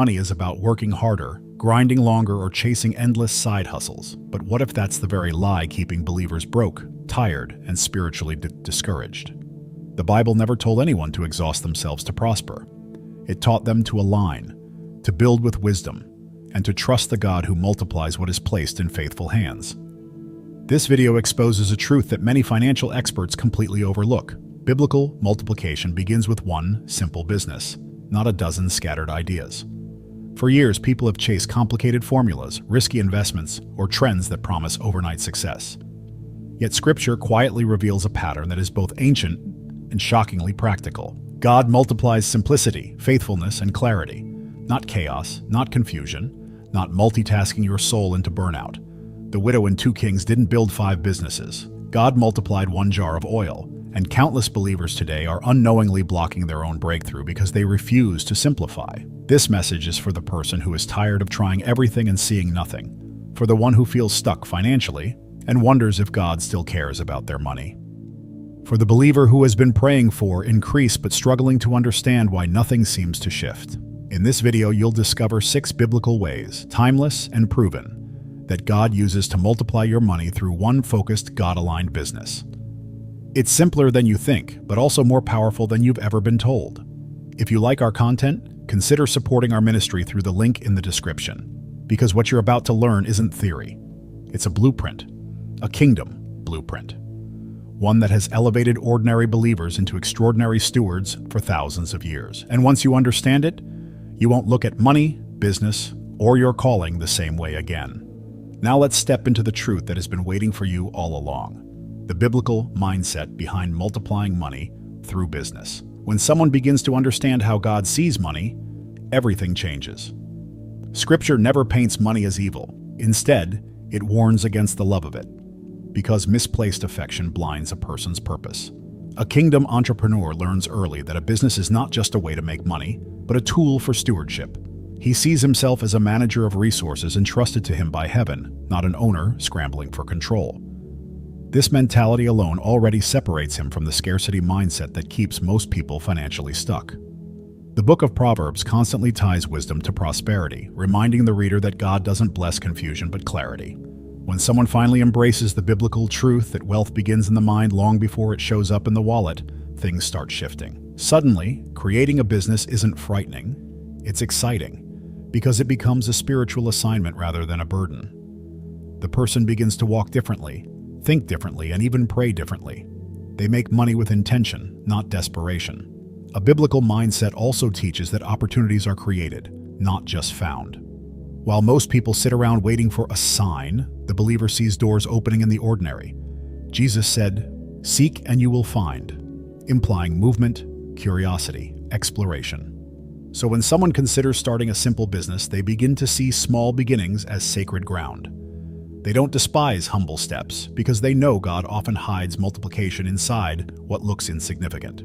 Money is about working harder, grinding longer, or chasing endless side hustles. But what if that's the very lie keeping believers broke, tired, and spiritually discouraged? The Bible never told anyone to exhaust themselves to prosper. It taught them to align, to build with wisdom, and to trust the God who multiplies what is placed in faithful hands. This video exposes a truth that many financial experts completely overlook. Biblical multiplication begins with one simple business, not a dozen scattered ideas. For years, people have chased complicated formulas, risky investments, or trends that promise overnight success. Yet Scripture quietly reveals a pattern that is both ancient and shockingly practical. God multiplies simplicity, faithfulness, and clarity, not chaos, not confusion, not multitasking your soul into burnout. The widow in 2 Kings didn't build 5 businesses. God multiplied 1 jar of oil, and countless believers today are unknowingly blocking their own breakthrough because they refuse to simplify. This message is for the person who is tired of trying everything and seeing nothing, for the one who feels stuck financially and wonders if God still cares about their money, for the believer who has been praying for increase but struggling to understand why nothing seems to shift. In this video, you'll discover 6 biblical ways, timeless and proven, that God uses to multiply your money through one focused, God-aligned business. It's simpler than you think, but also more powerful than you've ever been told. If you like our content, consider supporting our ministry through the link in the description, because what you're about to learn isn't theory. It's a blueprint, a kingdom blueprint, one that has elevated ordinary believers into extraordinary stewards for thousands of years. And once you understand it, you won't look at money, business, or your calling the same way again. Now let's step into the truth that has been waiting for you all along. The biblical mindset behind multiplying money through business. When someone begins to understand how God sees money, everything changes. Scripture never paints money as evil. Instead, it warns against the love of it, because misplaced affection blinds a person's purpose. A kingdom entrepreneur learns early that a business is not just a way to make money, but a tool for stewardship. He sees himself as a manager of resources entrusted to him by heaven, not an owner scrambling for control. This mentality alone already separates him from the scarcity mindset that keeps most people financially stuck. The book of Proverbs constantly ties wisdom to prosperity, reminding the reader that God doesn't bless confusion but clarity. When someone finally embraces the biblical truth that wealth begins in the mind long before it shows up in the wallet, things start shifting. Suddenly, creating a business isn't frightening, it's exciting, because it becomes a spiritual assignment rather than a burden. The person begins to walk differently, think differently, and even pray differently. They make money with intention, not desperation. A biblical mindset also teaches that opportunities are created, not just found. While most people sit around waiting for a sign, the believer sees doors opening in the ordinary. Jesus said, "Seek and you will find," implying movement, curiosity, exploration. So when someone considers starting a simple business, they begin to see small beginnings as sacred ground. They don't despise humble steps because they know God often hides multiplication inside what looks insignificant.